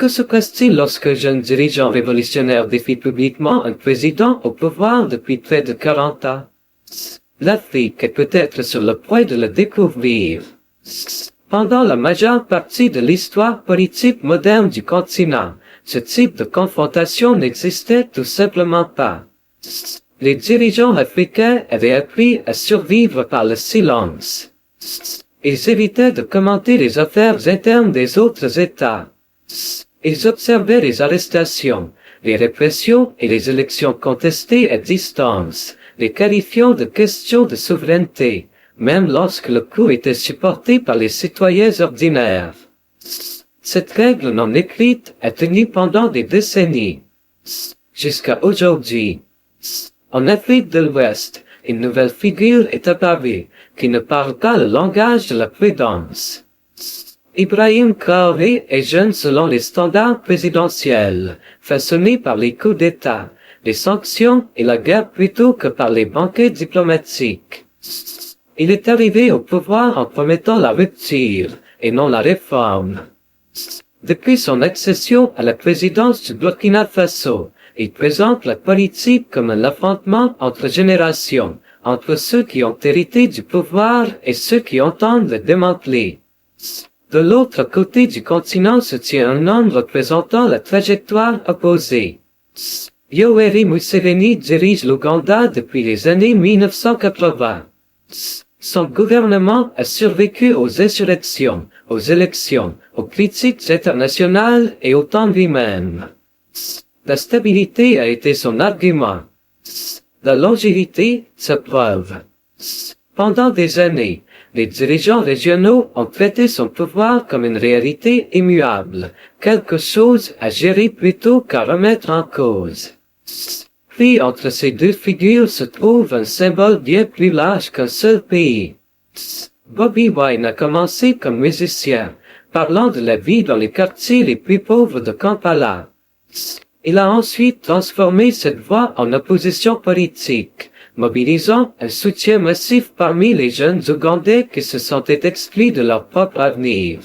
Que se passe-t-il lorsque un jeune dirigeant révolutionnaire défie publiquement un président au pouvoir depuis près de 40 ans? L'Afrique est peut-être sur le point de le découvrir. Pendant la majeure partie de l'histoire politique moderne du continent, ce type de confrontation n'existait tout simplement pas. Les dirigeants africains avaient appris à survivre par le silence. Ils évitaient de commenter les affaires internes des autres États. Ils observaient les arrestations, les répressions et les élections contestées à distance, les qualifiant de questions de souveraineté, même lorsque le coup était supporté par les citoyens ordinaires. Cette règle non écrite a tenu pendant des décennies. Jusqu'à aujourd'hui. En Afrique de l'Ouest, une nouvelle figure est apparue, qui ne parle pas le langage de la prudence. Ibrahim Traoré est jeune selon les standards présidentiels, façonnés par les coups d'État, les sanctions et la guerre plutôt que par les banquets diplomatiques. Il est arrivé au pouvoir en promettant la rupture, et non la réforme. Depuis son accession à la présidence du Burkina Faso, il présente la politique comme un affrontement entre générations, entre ceux qui ont hérité du pouvoir et ceux qui entendent le démanteler. De l'autre côté du continent se tient un homme représentant la trajectoire opposée. Yoweri Museveni dirige l'Ouganda depuis les années 1980. Son gouvernement a survécu aux insurrections, aux élections, aux critiques internationales et au temps lui-même. La stabilité a été son argument. La longévité, sa preuve. Pendant des années, les dirigeants régionaux ont traité son pouvoir comme une réalité immuable, quelque chose à gérer plutôt qu'à remettre en cause. Puis entre ces deux figures se trouve un symbole bien plus large qu'un seul pays. Bobi Wine a commencé comme musicien, parlant de la vie dans les quartiers les plus pauvres de Kampala. Il a ensuite transformé cette voix en opposition politique, mobilisant un soutien massif parmi les jeunes Ougandais qui se sentaient exclus de leur propre avenir.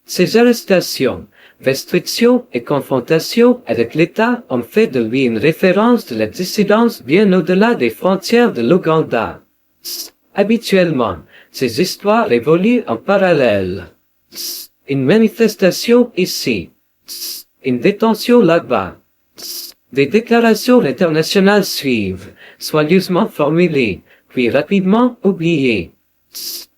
Ces arrestations, restrictions et confrontations avec l'État ont fait de lui une référence de la dissidence bien au-delà des frontières de l'Ouganda. Habituellement, ces histoires évoluent en parallèle. Une manifestation ici. Une détention là-bas. Des déclarations internationales suivent, soigneusement formulées, puis rapidement oubliées.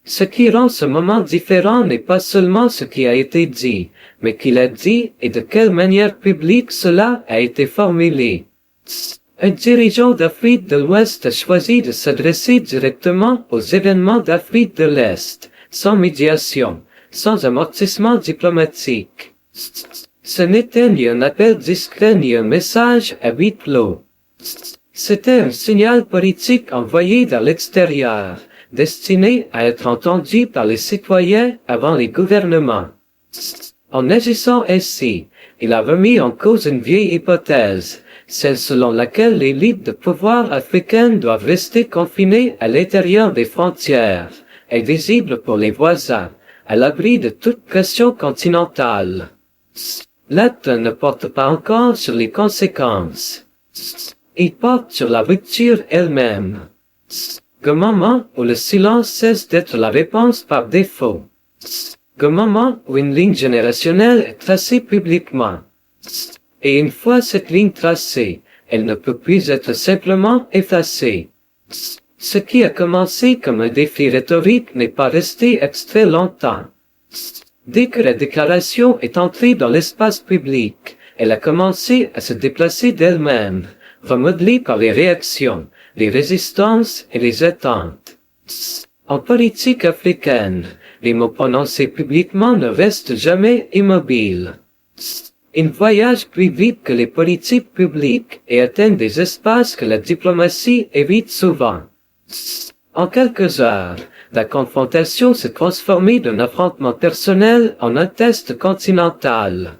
Ce qui rend ce moment différent n'est pas seulement ce qui a été dit, mais qui l'a dit et de quelle manière publique cela a été formulé. Un dirigeant d'Afrique de l'Ouest a choisi de s'adresser directement aux événements d'Afrique de l'Est, sans médiation, sans amortissement diplomatique. Ce n'était ni un appel discret ni un message à huis clos. C'était un signal politique envoyé vers l'extérieur, destiné à être entendu par les citoyens avant les gouvernements. En agissant ainsi, il a remis en cause une vieille hypothèse, celle selon laquelle l'élite de pouvoir africaine doit rester confinée à l'intérieur des frontières, invisible pour les voisins, à l'abri de toute pression continentale. L'acte ne porte pas encore sur les conséquences. Il porte sur la rupture elle-même. Un moment où le silence cesse d'être la réponse par défaut. Un moment où une ligne générationnelle est tracée publiquement. Et une fois cette ligne tracée, elle ne peut plus être simplement effacée. Ce qui a commencé comme un défi rhétorique n'est pas resté extrait longtemps. Dès que la déclaration est entrée dans l'espace public, elle a commencé à se déplacer d'elle-même, remodelée par les réactions, les résistances et les attentes. En politique africaine, les mots prononcés publiquement ne restent jamais immobiles. Ils voyagent plus vite que les politiques publiques et atteignent des espaces que la diplomatie évite souvent. En quelques heures, la confrontation s'est transformée d'un affrontement personnel en un test continental.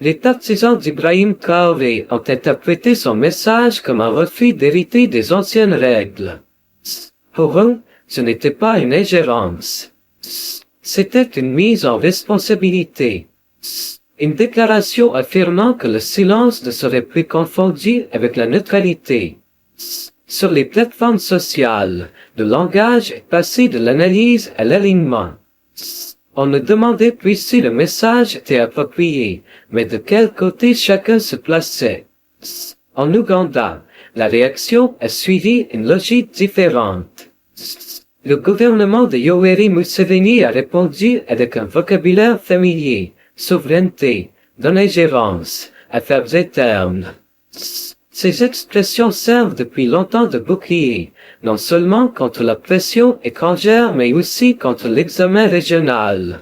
Les partisans d'Ibrahim Traoré ont interprété son message comme un refus d'hériter des anciennes règles. Pour eux, ce n'était pas une ingérence. C'était une mise en responsabilité. Une déclaration affirmant que le silence ne serait plus confondu avec la neutralité. Sur les plateformes sociales, le langage est passé de l'analyse à l'alignement. On ne demandait plus si le message était approprié, mais de quel côté chacun se plaçait. En Ouganda, la réaction a suivi une logique différente. Le gouvernement de Yoweri Museveni a répondu avec un vocabulaire familier, souveraineté, non-ingérence, affaires internes. Ces expressions servent depuis longtemps de bouclier, non seulement contre la pression étrangère mais aussi contre l'examen régional.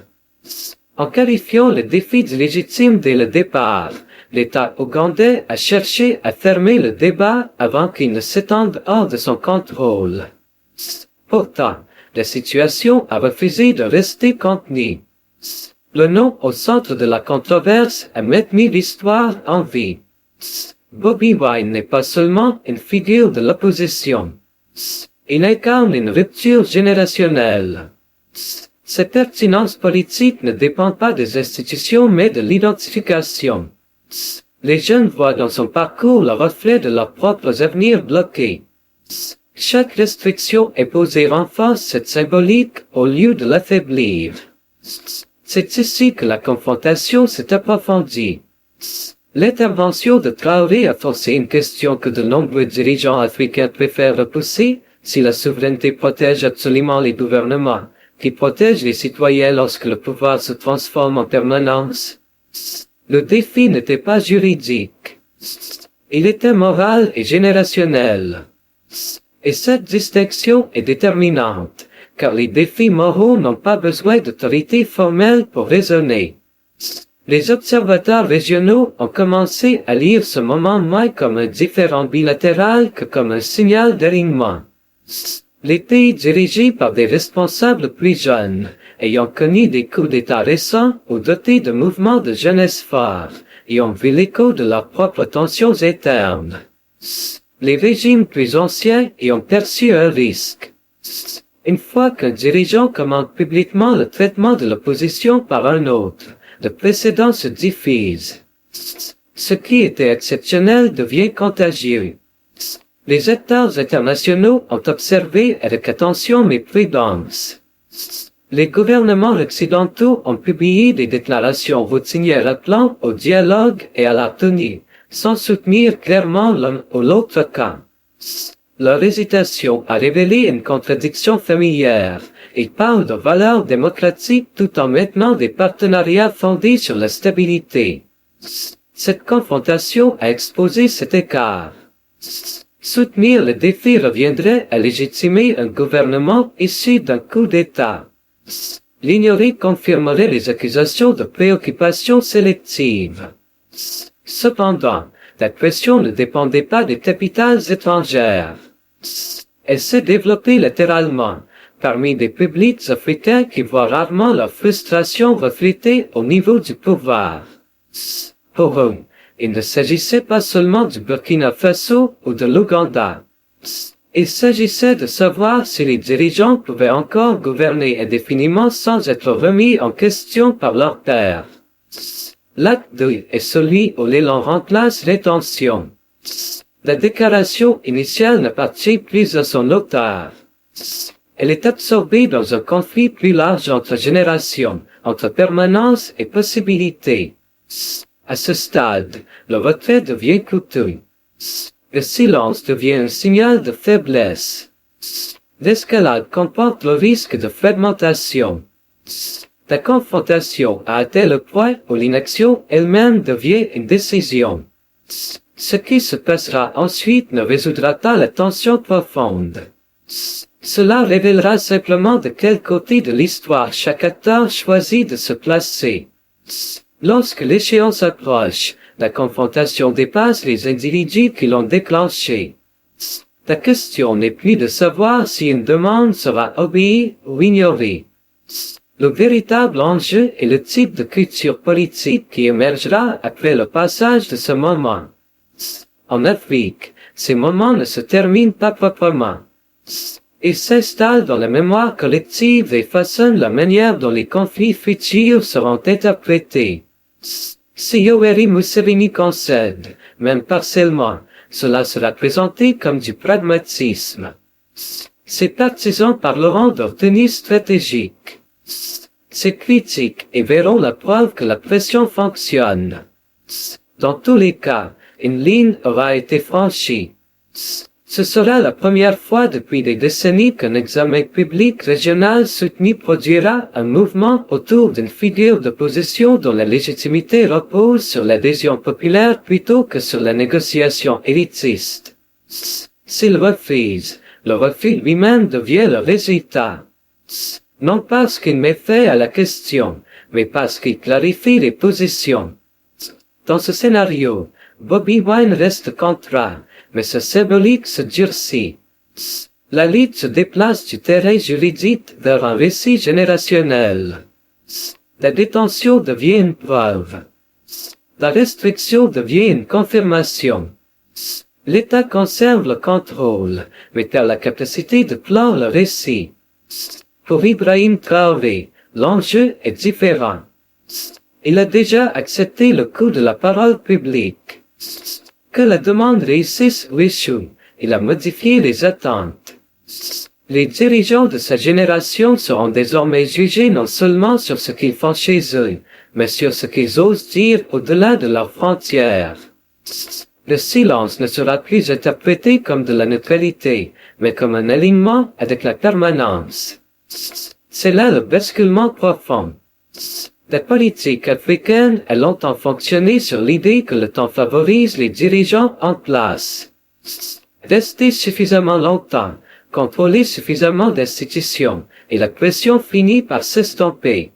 En qualifiant le défi d'illégitime dès le départ, l'État ougandais a cherché à fermer le débat avant qu'il ne s'étende hors de son contrôle. Pourtant, la situation a refusé de rester contenue. Le nom au centre de la controverse a maintenu l'histoire en vie. Bobi Wine n'est pas seulement une figure de l'opposition. Il incarne une rupture générationnelle. Sa pertinence politique ne dépend pas des institutions mais de l'identification. Les jeunes voient dans son parcours le reflet de leurs propres avenirs bloqués. Chaque restriction imposée renforce cette symbolique au lieu de l'affaiblir. C'est ici que la confrontation s'est approfondie. L'intervention de Traoré a forcé une question que de nombreux dirigeants africains préfèrent repousser: si la souveraineté protège absolument les gouvernements, qui protège les citoyens lorsque le pouvoir se transforme en permanence. Le défi n'était pas juridique. Il était moral et générationnel. Et cette distinction est déterminante, car les défis moraux n'ont pas besoin d'autorité formelle pour raisonner. Les observateurs régionaux ont commencé à lire ce moment moins comme un différend bilatéral que comme un signal d'alignement. Les pays dirigés par des responsables plus jeunes, ayant connu des coups d'État récents ou dotés de mouvements de jeunesse forts, y ont vu l'écho de leurs propres tensions internes. Les régimes plus anciens y ont perçu un risque. Une fois qu'un dirigeant commande publiquement le traitement de l'opposition par un autre, le précédent se diffuse. Ce qui était exceptionnel devient contagieux. Les acteurs internationaux ont observé avec attention mais prudence. Les gouvernements occidentaux ont publié des déclarations routinières appelant au dialogue et à la tenue, sans soutenir clairement l'un ou l'autre camp. Leur hésitation a révélé une contradiction familière. Ils parlent de valeurs démocratiques tout en maintenant des partenariats fondés sur la stabilité. Cette confrontation a exposé cet écart. Soutenir le défi reviendrait à légitimer un gouvernement issu d'un coup d'État. L'ignorer confirmerait les accusations de préoccupation sélective. Cependant, la pression ne dépendait pas des capitales étrangères. Elle s'est développée latéralement, parmi des publics africains qui voient rarement leur frustration reflétée au niveau du pouvoir. Pour eux, il ne s'agissait pas seulement du Burkina Faso ou de l'Ouganda. Il s'agissait de savoir si les dirigeants pouvaient encore gouverner indéfiniment sans être remis en question par leurs pairs. L'acte 2 est celui où l'élan remplace l'intention. La déclaration initiale n'appartient plus à son auteur. Elle est absorbée dans un conflit plus large entre générations, entre permanence et possibilité. À ce stade, le retrait devient coûteux. Le silence devient un signal de faiblesse. L'escalade comporte le risque de fragmentation. La confrontation a atteint le point où l'inaction elle-même devient une décision. Ce qui se passera ensuite ne résoudra pas la tension profonde. Cela révélera simplement de quel côté de l'histoire chaque acteur choisit de se placer. Lorsque l'échéance approche, la confrontation dépasse les individus qui l'ont déclenchée. La question n'est plus de savoir si une demande sera obéie ou ignorée. Le véritable enjeu est le type de culture politique qui émergera après le passage de ce moment. En Afrique, ces moments ne se terminent pas proprement. Ils s'installent dans la mémoire collective et façonnent la manière dont les conflits futurs seront interprétés. Si Yoweri Museveni concède, même partiellement, cela sera présenté comme du pragmatisme. Ses partisans parleront de retenue stratégique. Ses critiques y verront la preuve que la pression fonctionne. Dans tous les cas, une ligne aura été franchie. Ce sera la première fois depuis des décennies qu'un examen public régional soutenu produira un mouvement autour d'une figure d'opposition dont la légitimité repose sur l'adhésion populaire plutôt que sur la négociation élitiste. S'il refuse, le refus lui-même devient le résultat. Non parce qu'il met fin à la question, mais parce qu'il clarifie les positions. Dans ce scénario, Bobi Wine reste contraint, mais sa symbolique se durcit. La lutte se déplace du terrain juridique vers un récit générationnel. La détention devient une preuve. La restriction devient une confirmation. L'État conserve le contrôle, mais perd la capacité de clore le récit. Pour Ibrahim Traoré, l'enjeu est différent. Il a déjà accepté le coût de la parole publique. Que la demande réussisse ou échoue, il a modifié les attentes. Les dirigeants de sa génération seront désormais jugés non seulement sur ce qu'ils font chez eux, mais sur ce qu'ils osent dire au-delà de leurs frontières. Le silence ne sera plus interprété comme de la neutralité, mais comme un alignement avec la permanence. C'est là le basculement profond. La politique africaine a longtemps fonctionné sur l'idée que le temps favorise les dirigeants en place. Rester suffisamment longtemps, contrôler suffisamment d'institutions, et la pression finit par s'estomper.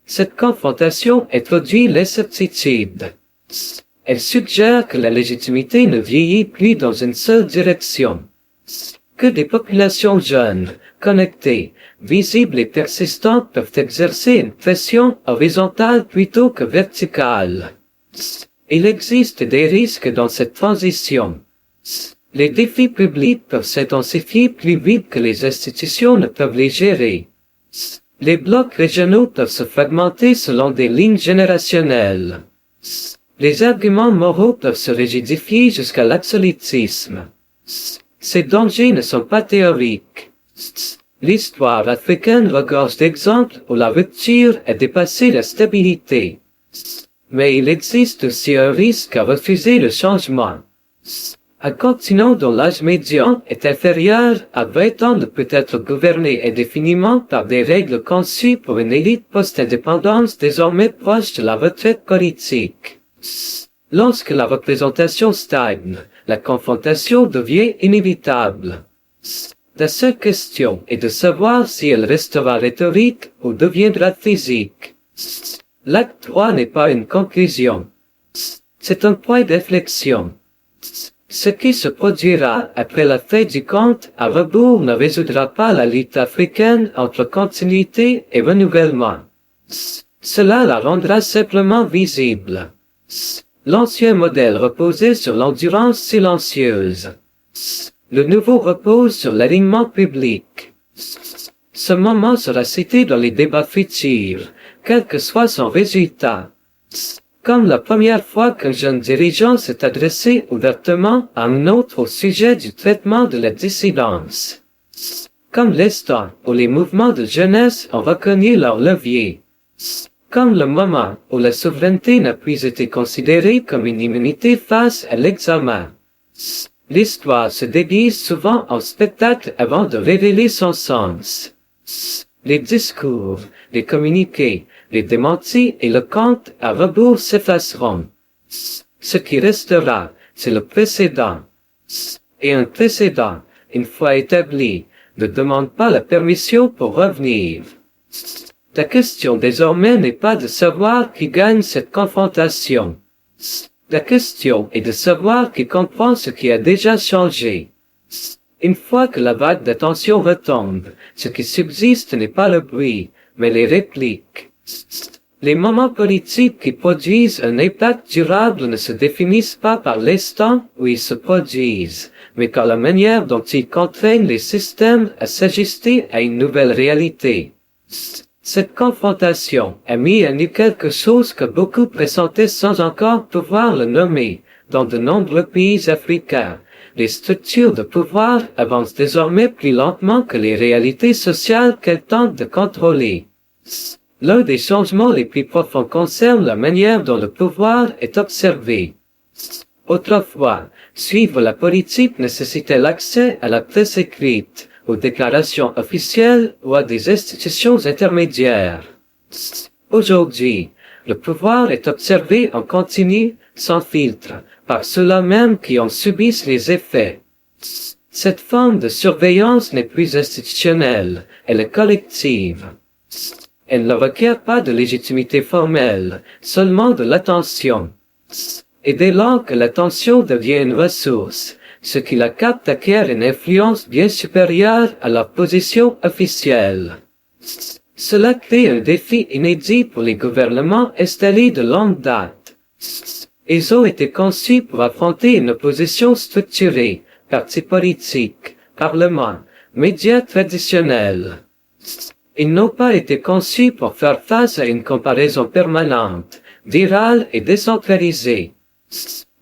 Cette confrontation introduit l'incertitude. Elle suggère que la légitimité ne vieillit plus dans une seule direction. Que des populations jeunes, connectées, visibles et persistantes peuvent exercer une pression horizontale plutôt que verticale. Il existe des risques dans cette transition. Les défis publics peuvent s'intensifier plus vite que les institutions ne peuvent les gérer. Les blocs régionaux peuvent se fragmenter selon des lignes générationnelles. Les arguments moraux peuvent se rigidifier jusqu'à l'absolutisme. Ces dangers ne sont pas théoriques. L'histoire africaine regorge d'exemples où la rupture a dépassé la stabilité. Mais il existe aussi un risque à refuser le changement. Un continent dont l'âge médian est inférieur à 20 ans ne peut être gouverné indéfiniment par des règles conçues pour une élite post-indépendance désormais proche de la retraite politique. Lorsque la représentation stagne, la confrontation devient inévitable. La seule question est de savoir si elle restera rhétorique ou deviendra physique. L'acte 3 n'est pas une conclusion. C'est un point d'inflexion. Ce qui se produira après la fin du compte à rebours ne résoudra pas la lutte africaine entre continuité et renouvellement. Cela la rendra simplement visible. L'ancien modèle reposait sur l'endurance silencieuse. Le nouveau repose sur l'alignement public. Ce moment sera cité dans les débats futurs, quel que soit son résultat. Comme la première fois qu'un jeune dirigeant s'est adressé ouvertement à un autre au sujet du traitement de la dissidence. Comme l'instant où les mouvements de jeunesse ont reconnu leur levier. Comme le moment où la souveraineté n'a plus été considérée comme une immunité face à l'examen. L'histoire se déguise souvent en spectacle avant de révéler son sens. Les discours, les communiqués, les démentis et le conte à rebours s'effaceront. Ce qui restera, c'est le précédent. Et un précédent, une fois établi, ne demande pas la permission pour revenir. La question désormais n'est pas de savoir qui gagne cette confrontation. La question est de savoir qui comprend ce qui a déjà changé. Une fois que la vague d'attention retombe, ce qui subsiste n'est pas le bruit, mais les répliques. Les moments politiques qui produisent un impact durable ne se définissent pas par l'instant où ils se produisent, mais par la manière dont ils contraignent les systèmes à s'ajuster à une nouvelle réalité. Cette confrontation a mis à nu quelque chose que beaucoup pressentaient sans encore pouvoir le nommer. Dans de nombreux pays africains, les structures de pouvoir avancent désormais plus lentement que les réalités sociales qu'elles tentent de contrôler. L'un des changements les plus profonds concerne la manière dont le pouvoir est observé. Autrefois, suivre la politique nécessitait l'accès à la presse écrite, aux déclarations officielles ou à des institutions intermédiaires. Aujourd'hui, le pouvoir est observé en continu, sans filtre, par ceux-là même qui en subissent les effets. Cette forme de surveillance n'est plus institutionnelle, elle est collective. Elle ne requiert pas de légitimité formelle, seulement de l'attention. Et dès lors que l'attention devient une ressource, ceux qui la captent acquièrent une influence bien supérieure à leur position officielle. Cela crée un défi inédit pour les gouvernements installés de longue date. Ils ont été conçus pour affronter une opposition structurée, partis politiques, parlement, médias traditionnels. Ils n'ont pas été conçus pour faire face à une comparaison permanente, virale et décentralisée.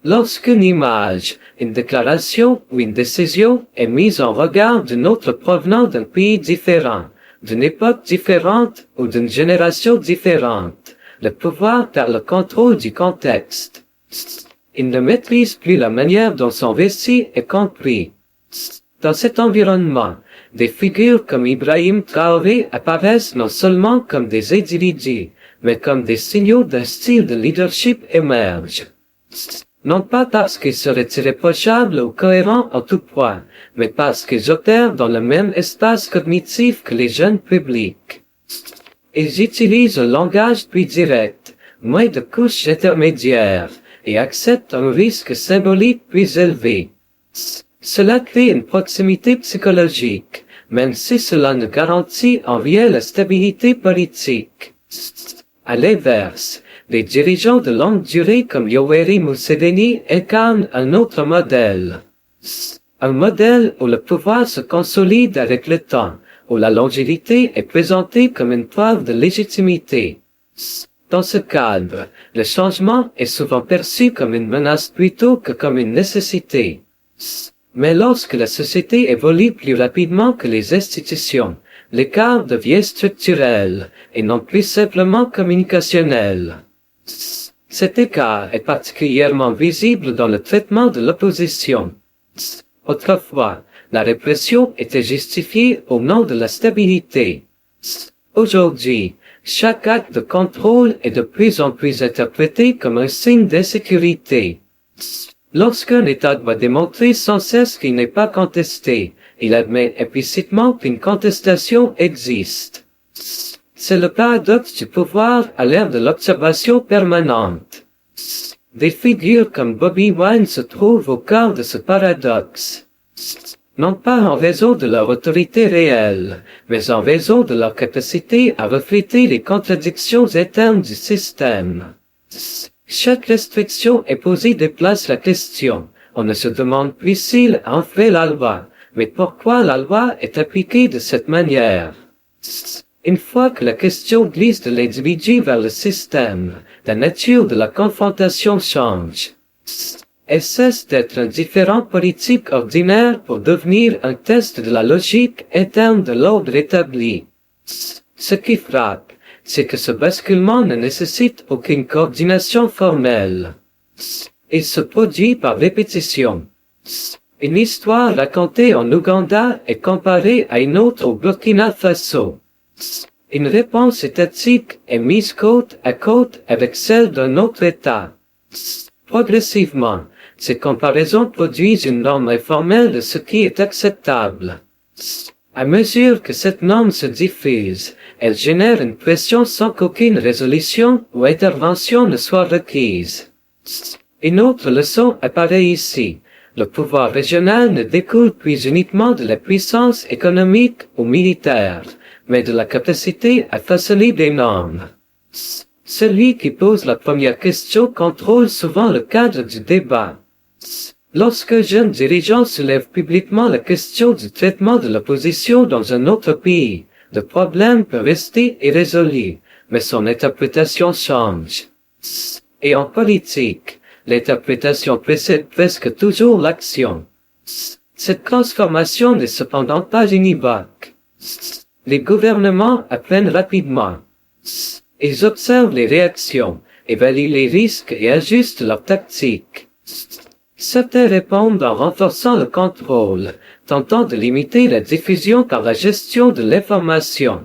Lorsqu'une image, une déclaration ou une décision est mise en regard d'une autre provenant d'un pays différent, d'une époque différente ou d'une génération différente, le pouvoir perd le contrôle du contexte. Il ne maîtrise plus la manière dont son récit est compris. Dans cet environnement, des figures comme Ibrahim Traoré apparaissent non seulement comme des individus, mais comme des signaux d'un style de leadership émerge. Non pas parce qu'ils seraient irréprochables ou cohérents en tout point, mais parce qu'ils opèrent dans le même espace cognitif que les jeunes publics. Ils utilisent un langage plus direct, moins de couches intermédiaires, et acceptent un risque symbolique plus élevé. Cela crée une proximité psychologique, même si cela ne garantit en rien la stabilité politique. À l'inverse, les dirigeants de longue durée comme Yoweri Museveni incarnent un autre modèle. Un modèle où le pouvoir se consolide avec le temps, où la longévité est présentée comme une preuve de légitimité. Dans ce cadre, le changement est souvent perçu comme une menace plutôt que comme une nécessité. Mais lorsque la société évolue plus rapidement que les institutions, l'écart devient structurel et non plus simplement communicationnel. Cet écart est particulièrement visible dans le traitement de l'opposition. Autrefois, la répression était justifiée au nom de la stabilité. Aujourd'hui, chaque acte de contrôle est de plus en plus interprété comme un signe d'insécurité. Lorsqu'un État doit démontrer sans cesse qu'il n'est pas contesté, il admet implicitement qu'une contestation existe. C'est le paradoxe du pouvoir à l'ère de l'observation permanente. Des figures comme Bobi Wine se trouvent au cœur de ce paradoxe. Non pas en raison de leur autorité réelle, mais en raison de leur capacité à refléter les contradictions internes du système. Chaque restriction imposée déplace la question. On ne se demande plus s'il en fait la loi, mais pourquoi la loi est appliquée de cette manière. Une fois que la question glisse de l'individu vers le système, la nature de la confrontation change. Elle cesse d'être un différend politique ordinaire pour devenir un test de la logique interne de l'ordre établi. Ce qui frappe, c'est que ce basculement ne nécessite aucune coordination formelle. Il se produit par répétition. Une histoire racontée en Ouganda est comparée à une autre au Burkina Faso. Une réponse étatique est mise côte à côte avec celle d'un autre État. Progressivement, ces comparaisons produisent une norme informelle de ce qui est acceptable. À mesure que cette norme se diffuse, elle génère une pression sans qu'aucune résolution ou intervention ne soit requise. Une autre leçon apparaît ici. Le pouvoir régional ne découle plus uniquement de la puissance économique ou militaire, mais de la capacité à façonner des normes. Celui qui pose la première question contrôle souvent le cadre du débat. Lorsqu'un dirigeant soulève publiquement la question du traitement de l'opposition dans un autre pays, Le problème peut rester irrésolu, mais son interprétation change. Et en politique, l'interprétation précède presque toujours l'action. Cette transformation n'est cependant pas univoque. Les gouvernements apprennent rapidement. Ils observent les réactions, évaluent les risques et ajustent leurs tactiques. Certains répondent en renforçant le contrôle, tentant de limiter la diffusion par la gestion de l'information.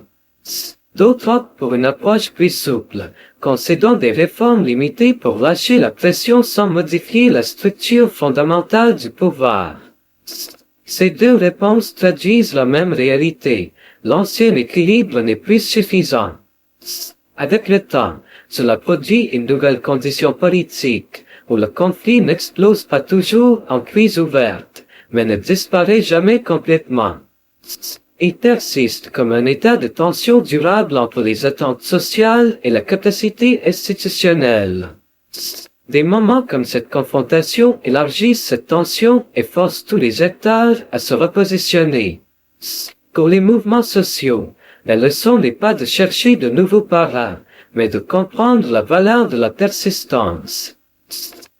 D'autres optent pour une approche plus souple, concédant des réformes limitées pour lâcher la pression sans modifier la structure fondamentale du pouvoir. Ces deux réponses traduisent la même réalité. L'ancien équilibre n'est plus suffisant. Avec le temps, cela produit une nouvelle condition politique, où le conflit n'explose pas toujours en crise ouverte, mais ne disparaît jamais complètement. Il persiste comme un état de tension durable entre les attentes sociales et la capacité institutionnelle. Des moments comme cette confrontation élargissent cette tension et forcent tous les acteurs à se repositionner. Pour les mouvements sociaux, la leçon n'est pas de chercher de nouveaux parrains, mais de comprendre la valeur de la persistance.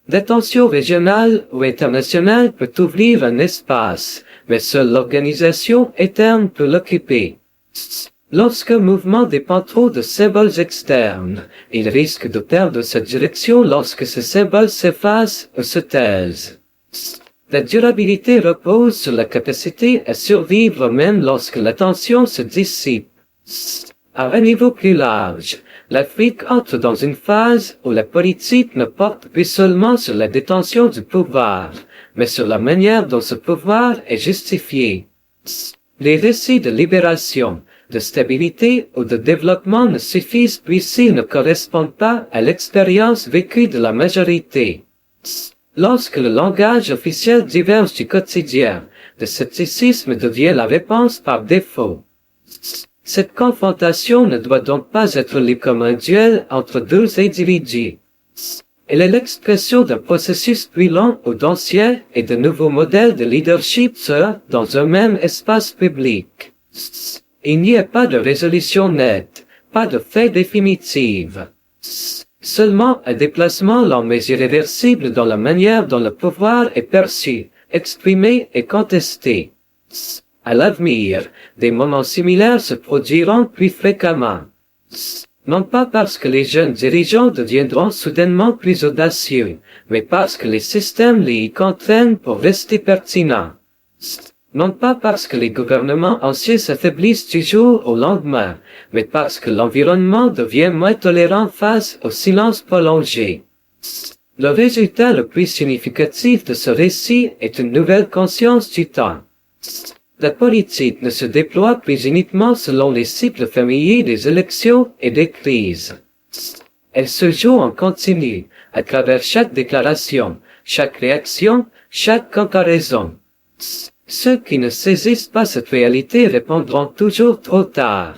La tension régionale ou internationale peut ouvrir un espace, mais seule l'organisation interne peut l'occuper. Lorsqu'un mouvement dépend trop de symboles externes, il risque de perdre sa direction lorsque ces symboles s'effacent ou se taisent. La durabilité repose sur la capacité à survivre même lorsque la tension se dissipe. À un niveau plus large, l'Afrique entre dans une phase où la politique ne porte plus seulement sur la détention du pouvoir, mais sur la manière dont ce pouvoir est justifié. Les récits de libération, de stabilité ou de développement ne suffisent plus s'ils ne correspondent pas à l'expérience vécue de la majorité. Lorsque le langage officiel diverge du quotidien, le scepticisme devient la réponse par défaut. Cette confrontation ne doit donc pas être lue comme un duel entre deux individus. Elle est l'expression d'un processus plus long ou d'anciens et de nouveaux modèles de leadership dans un même espace public. Il n'y a pas de résolution nette, pas de fait définitive. Seulement un déplacement lent mais irréversible dans la manière dont le pouvoir est perçu, exprimé et contesté. À l'avenir, des moments similaires se produiront plus fréquemment. Non pas parce que les jeunes dirigeants deviendront soudainement plus audacieux, mais parce que les systèmes les y contraignent pour rester pertinents. Non pas parce que les gouvernements anciens s'affaiblissent du jour au lendemain, mais parce que l'environnement devient moins tolérant face au silence prolongé. Le résultat le plus significatif de ce récit est une nouvelle conscience du temps. La politique ne se déploie plus uniquement selon les cycles familiers des élections et des crises. Elle se joue en continu, à travers chaque déclaration, chaque réaction, chaque comparaison. Ceux qui ne saisissent pas cette réalité répondront toujours trop tard.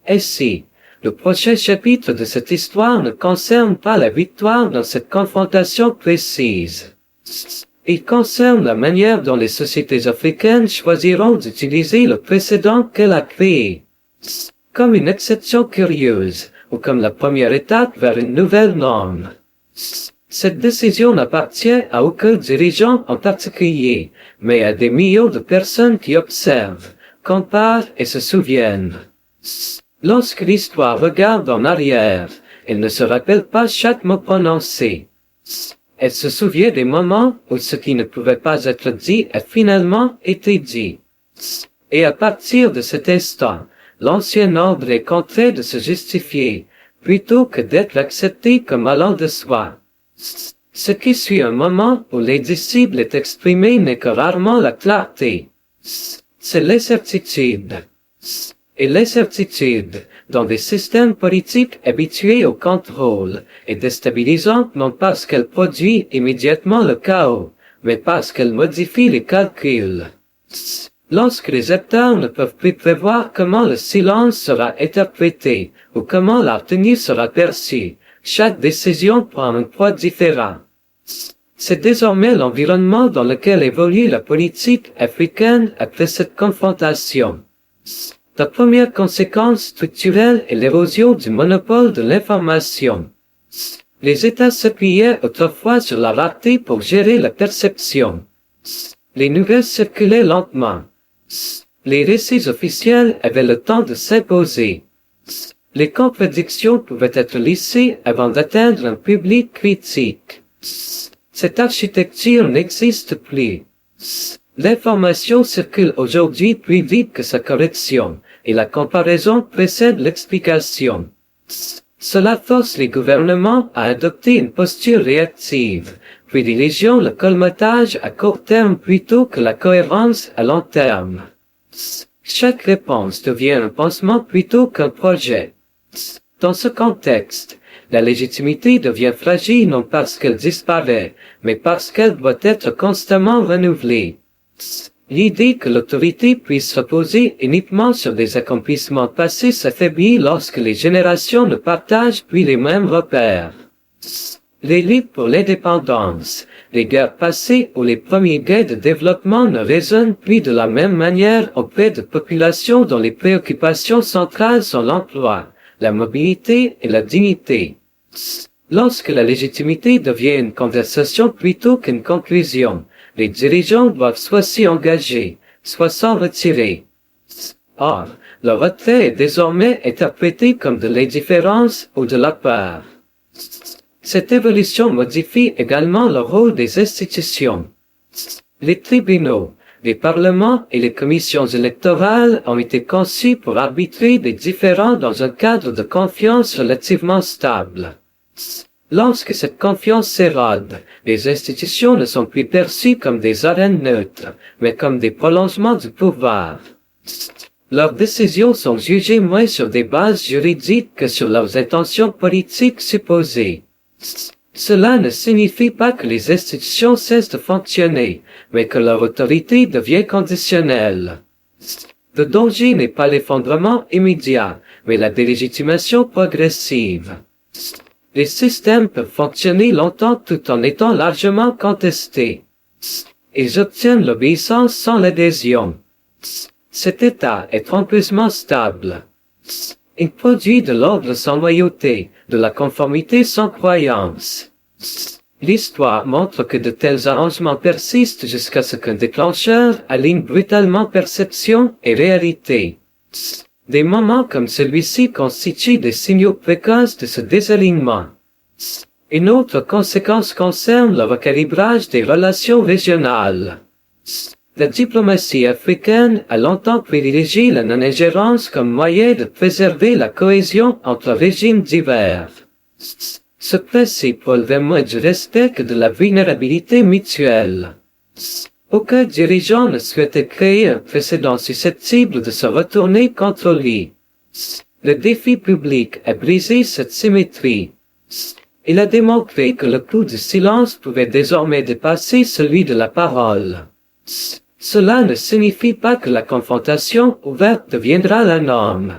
Ainsi, le prochain chapitre de cette histoire ne concerne pas la victoire dans cette confrontation précise. Il concerne la manière dont les sociétés africaines choisiront d'utiliser le précédent qu'elle a créé, comme une exception curieuse, ou comme la première étape vers une nouvelle norme. Cette décision n'appartient à aucun dirigeant en particulier, mais à des millions de personnes qui observent, comparent et se souviennent. Lorsque l'histoire regarde en arrière, elle ne se rappelle pas chaque mot prononcé. Elle se souvient des moments où ce qui ne pouvait pas être dit a finalement été dit. Et à partir de cet instant, l'ancien ordre est contraint de se justifier, plutôt que d'être accepté comme allant de soi. Ce qui suit un moment où l'indicible est exprimé n'est que rarement la clarté. C'est l'incertitude. Et l'incertitude, dans des systèmes politiques habitués au contrôle, est déstabilisante non parce qu'elle produit immédiatement le chaos, mais parce qu'elle modifie les calculs. Lorsque les acteurs ne peuvent plus prévoir comment le silence sera interprété, ou comment la tenue sera perçue, chaque décision prend un poids différent. C'est désormais l'environnement dans lequel évolue la politique africaine après cette confrontation. La première conséquence structurelle est l'érosion du monopole de l'information. Les États s'appuyaient autrefois sur la rareté pour gérer la perception. Les nouvelles circulaient lentement. Les récits officiels avaient le temps de s'imposer. Les contradictions pouvaient être lissées avant d'atteindre un public critique. Cette architecture n'existe plus. L'information circule aujourd'hui plus vite que sa correction, et la comparaison précède l'explication. Cela force les gouvernements à adopter une posture réactive, privilégiant le colmatage à court terme plutôt que la cohérence à long terme. Chaque réponse devient un pansement plutôt qu'un projet. Dans ce contexte, la légitimité devient fragile non parce qu'elle disparaît, mais parce qu'elle doit être constamment renouvelée. L'idée que l'autorité puisse reposer uniquement sur des accomplissements passés s'affaiblit lorsque les générations ne partagent plus les mêmes repères. Les luttes pour l'indépendance, les guerres passées ou les premiers gains de développement ne résonnent plus de la même manière auprès de populations dont les préoccupations centrales sont l'emploi, la mobilité et la dignité. Lorsque la légitimité devient une conversation plutôt qu'une conclusion, les dirigeants doivent soit s'y engager, soit s'en retirer. Or, le retrait est désormais interprété comme de l'indifférence ou de la peur. Cette évolution modifie également le rôle des institutions. Les tribunaux, les parlements et les commissions électorales ont été conçus pour arbitrer des différends dans un cadre de confiance relativement stable. Lorsque cette confiance s'érode, les institutions ne sont plus perçues comme des arènes neutres, mais comme des prolongements du pouvoir. Leurs décisions sont jugées moins sur des bases juridiques que sur leurs intentions politiques supposées. Cela ne signifie pas que les institutions cessent de fonctionner, mais que leur autorité devient conditionnelle. Le danger n'est pas l'effondrement immédiat, mais la délégitimation progressive. Les systèmes peuvent fonctionner longtemps tout en étant largement contestés. Ils obtiennent l'obéissance sans l'adhésion. Cet état est trompeusement stable. Il produit de l'ordre sans loyauté, de la conformité sans croyance. L'histoire montre que de tels arrangements persistent jusqu'à ce qu'un déclencheur aligne brutalement perception et réalité. Des moments comme celui-ci constituent des signaux précoces de ce désalignement. Une autre conséquence concerne le recalibrage des relations régionales. La diplomatie africaine a longtemps privilégié la non-ingérence comme moyen de préserver la cohésion entre régimes divers. Ce principe relevait moins du respect que de la vulnérabilité mutuelle. Aucun dirigeant ne souhaitait créer un précédent susceptible de se retourner contre lui. Le défi public a brisé cette symétrie. Il a démontré que le coût du silence pouvait désormais dépasser celui de la parole. Cela ne signifie pas que la confrontation ouverte deviendra la norme.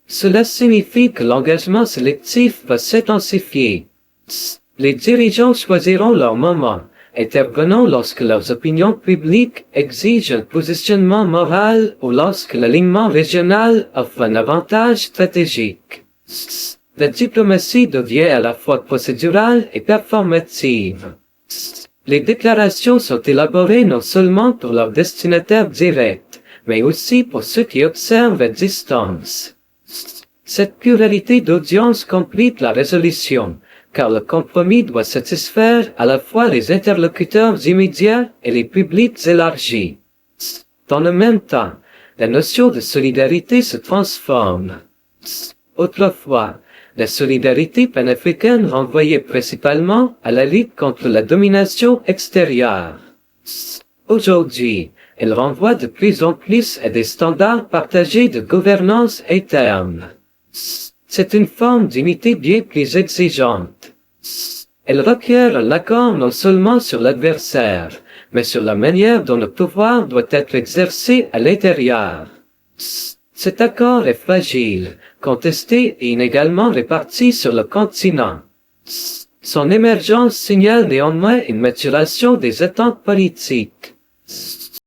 Cela signifie que l'engagement sélectif va s'intensifier. Les dirigeants choisiront leur moment, intervenant lorsque leurs opinions publiques exigent un positionnement moral ou lorsque l'alignement régional offre un avantage stratégique. La diplomatie devient à la fois procédurale et performative. Les déclarations sont élaborées non seulement pour leurs destinataires directs, mais aussi pour ceux qui observent à distance. Cette pluralité d'audience complique la résolution, car le compromis doit satisfaire à la fois les interlocuteurs immédiats et les publics élargis. Dans le même temps, la notion de solidarité se transforme. Autrefois, la solidarité panafricaine renvoyait principalement à la lutte contre la domination extérieure. Aujourd'hui, elle renvoie de plus en plus à des standards partagés de gouvernance interne. C'est une forme d'unité bien plus exigeante. Elle requiert un accord non seulement sur l'adversaire, mais sur la manière dont le pouvoir doit être exercé à l'intérieur. Cet accord est fragile, contesté et inégalement réparti sur le continent. Son émergence signale néanmoins une maturation des attentes politiques.